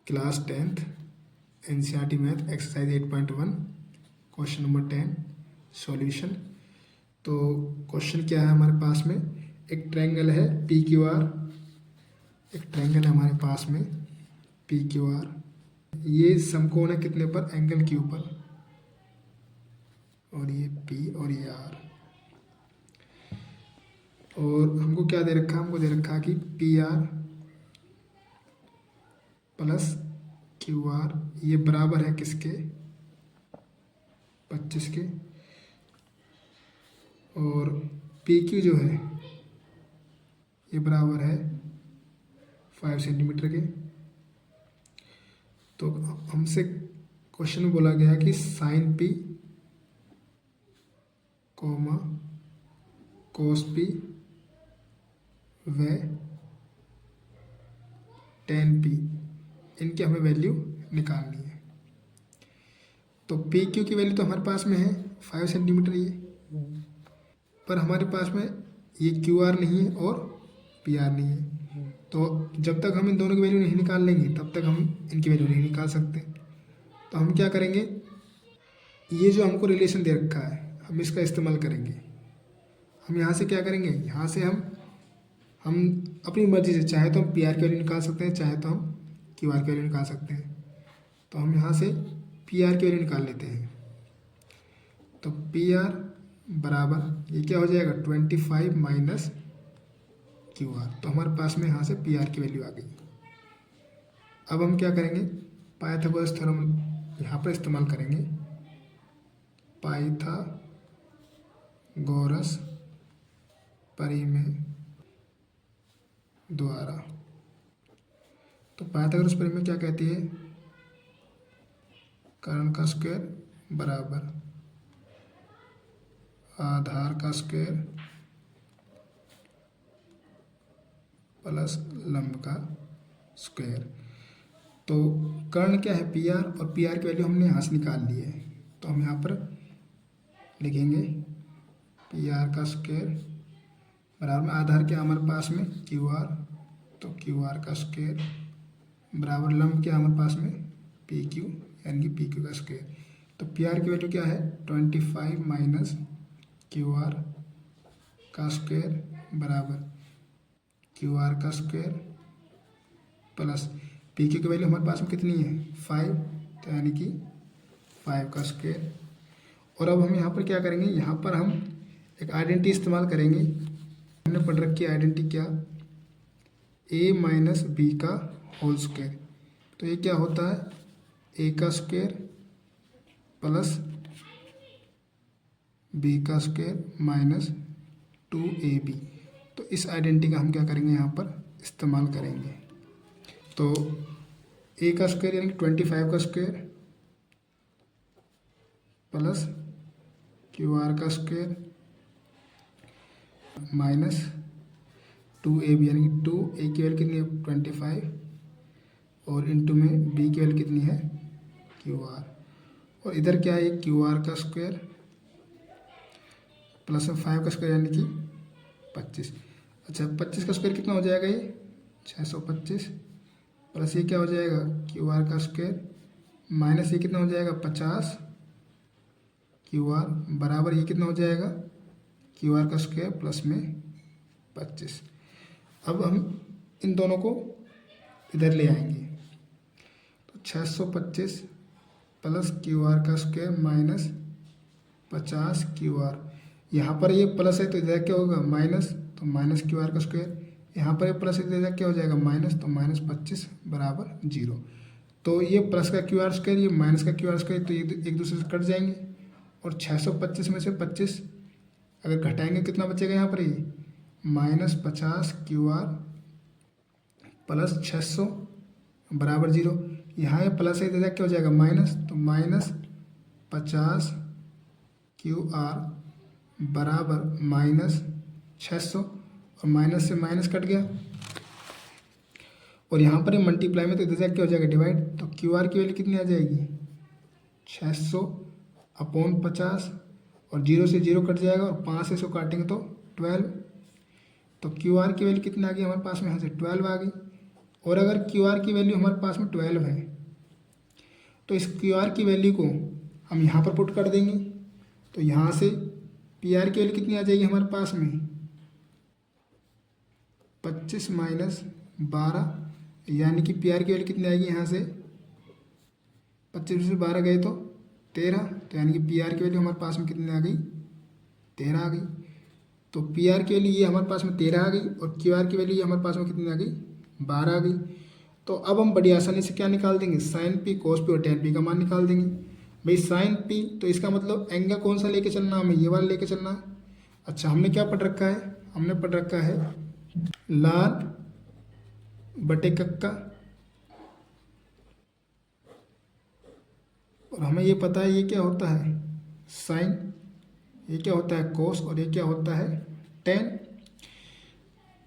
Class 10th NCERT math exercise 8.1 question number 10 solution. तो question क्या है हमारे पास में, एक ट्रायंगल है पी क्यू आर, एक ट्रायंगल है हमारे पास में पी क्यू आर। ये समकोण है कितने पर, एंगल क्यू पर, और ये पी और ये आर। और हमको क्या दे रखा है, हमको दे रखा है कि P R plus Q R ये बराबर है किसके, 25 के। और पी क्यू जो है ये बराबर है 5 सेंटीमीटर के। तो हमसे क्वेश्चन में बोला गया है कि साइन पी कोमा कोस पी व टेन पी, इनकी हमें वैल्यू निकालनी है। तो पी क्यू की वैल्यू तो हमारे पास में है 5 सेंटीमीटर ये, पर हमारे पास में ये क्यू आर नहीं है और पी आर नहीं है। तो जब तक हम इन दोनों की वैल्यू नहीं निकाल लेंगे तब तक हम इनकी वैल्यू नहीं निकाल सकते। तो हम क्या करेंगे, ये जो हमको रिलेशन दे रखा है हम इसका इस्तेमाल करेंगे। हम यहाँ से क्या करेंगे, यहाँ से हम अपनी मर्जी से चाहे तो हम पी आर की वैल्यू निकाल सकते हैं, चाहे तो हम क्यू आर की वैल्यू निकाल सकते हैं। तो हम यहाँ से पी आर की वैल्यू निकाल लेते हैं। तो पी आर बराबर ये क्या हो जाएगा 25 माइनस क्यू आर। तो हमारे पास में यहाँ से पी आर की वैल्यू आ गई। अब हम क्या करेंगे, पाइथागोरस थ्योरम यहाँ पर इस्तेमाल करेंगे, पाइथागोरस परिमेय द्वारा। तो पाइथागोरस परिमेय क्या कहती है, कर्ण का स्क्वायर बराबर आधार का स्क्वायर प्लस लंब का स्क्वायर। तो कर्ण क्या है पी आर, और पी आर की वैल्यू हमने यहाँ से निकाल ली है। तो हम यहाँ पर लिखेंगे पी आर का स्क्वायर बराबर में आधार क्या हमारे पास में क्यू आर, तो क्यू आर का स्क्वायर बराबर लंब क्या हमारे पास में पी क्यू, यानी कि पी क्यू का स्क्वायर। तो पी आर की वैल्यू क्या है 25 माइनस क्यू आर का स्क्वायर बराबर क्यू आर का स्क्वायर प्लस पी क्यू की वैल्यू हमारे पास में कितनी है 5, तो यानी कि 5 का स्क्वायर। और अब हम यहाँ पर क्या करेंगे, यहाँ पर हम एक आइडेंटिटी इस्तेमाल करेंगे। हमने पढ़ रखी है आइडेंटिटी क्या, ए माइनस बी का होल स्क्वायर। तो ये क्या होता है ए का स्क्वायर प्लस बी का स्क्वायर माइनस 2ab। तो इस आइडेंटिटी का हम क्या करेंगे, यहाँ पर इस्तेमाल करेंगे। तो ए का स्क्वायर यानी कि 25 का स्क्वायर प्लस क्यू आर का स्क्वायर माइनस 2ab, यानी कि 2 ए की वैल्यू कितनी है 25 और इंटू में बी की वैल्यू कितनी है क्यू आर, और इधर क्या है क्यू आर का स्क्वायर प्लस 5 का स्क्वायर यानी कि 25। अच्छा 25 का स्क्वायर कितना हो जाएगा, ये 625 प्लस ये क्या हो जाएगा क्यू आर का स्क्वायर माइनस ये कितना हो जाएगा 50 क्यू आर बराबर ये कितना हो जाएगा क्यू आर का स्क्वायर प्लस में 25। अब हम इन दोनों को इधर ले आएंगे। तो 625 प्लस क्यू आर का स्क्वायर माइनस 50 क्यू आर, यहाँ पर ये प्लस है तो इधर क्या होगा माइनस, तो माइनस क्यू आर का स्क्वायर। यहाँ पर ये प्लस है तो इधर क्या हो जाएगा माइनस, तो माइनस 25 बराबर 0। तो ये प्लस का क्यू आर स्क्वायर ये माइनस का क्यू आर स्क्वायर तो ये एक दूसरे से कट जाएंगे। और 625 में से 25 अगर घटाएंगे कितना बचेगा, यहाँ पर ये माइनस 50 क्यू आर प्लस 600 बराबर 0। यहाँ ये प्लस है इधर क्या हो जाएगा माइनस, तो माइनस 50 क्यू आर बराबर माइनस 600, और माइनस से माइनस कट गया। और यहाँ पर ये मल्टीप्लाई में तो इधर क्या हो जाएगा डिवाइड, तो क्यू आर की वैल्यू कितनी आ जाएगी 600 अपॉन 50, और 0 से 0 कट जाएगा और 5 से 100 काटेंगे तो 12। तो क्यू आर की वैल्यू कितनी आ गई हमारे पास में, यहाँ से 12 आ गई। और अगर क्यू आर की वैल्यू हमारे पास में 12 है तो इस क्यू आर की वैल्यू को हम यहाँ पर पुट कर देंगे। तो यहाँ से पी आर की वैल्यू कितनी आ जाएगी हमारे पास में 25 माइनस 12, यानी कि पी आर की वैल्यू कितनी आएगी यहाँ से 25 में से 12 गए तो 13, तो यानी कि पी आर की वैल्यू हमारे पास में कितनी आ गई 13 आ गई। तो पी आर की वैल्यू ये हमारे पास में 13 आ गई और क्यू आर की वैल्यू ये हमारे पास में कितनी आ गई 12 आ गई। तो अब हम बड़ी आसानी से क्या निकाल देंगे, साइन पी कोस पी और टेन पी का मान निकाल देंगे। भाई साइन पी तो इसका मतलब एंगल कौन सा लेके चलना, हमें ये वाला लेके चलना है। अच्छा हमने क्या पढ़ रखा है, हमने पढ़ रखा है लाल बटे कक्का, और हमें ये पता है ये क्या होता है साइन, ये क्या होता है कोस और ये क्या होता है टेन।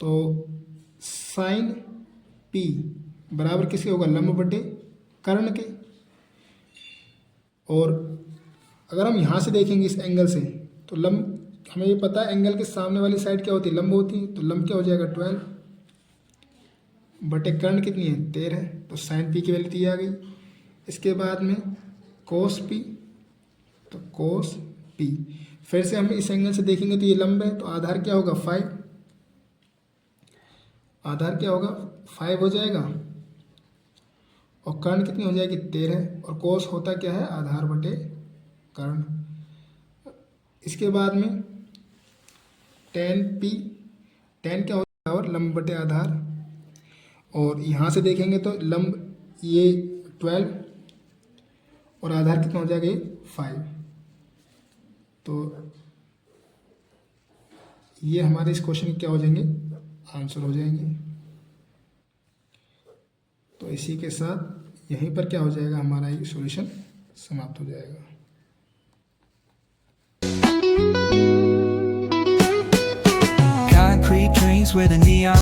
तो साइन पी बराबर किसके होगा, लंब बटे कर्ण के। और अगर हम यहाँ से देखेंगे इस एंगल से तो लंब, हमें ये पता है एंगल के सामने वाली साइड क्या होती है, लंब होती है। तो लंब क्या हो जाएगा 12 बटे कर्ण कितनी है 13, तो साइन पी की वैल्यू दी आ गई। इसके बाद में कोस पी, तो कोस पी फिर से हम इस एंगल से देखेंगे तो ये लंब है, तो आधार क्या होगा 5, आधार क्या होगा 5 हो जाएगा और कर्ण कितनी हो जाएगी 13, और कोस होता क्या है आधार बटे कर्ण। इसके बाद में टेन पी, टेन क्या होता है और लंब बटे आधार, और यहाँ से देखेंगे तो लंब ये 12 और आधार कितना हो जाएगा ये 5। तो ये हमारे इस क्वेश्चन के क्या हो जाएंगे आंसर हो जाएंगे। तो इसी के साथ यहीं पर क्या हो जाएगा हमारा ये सॉल्यूशन समाप्त हो जाएगा। Concrete dreams with a neon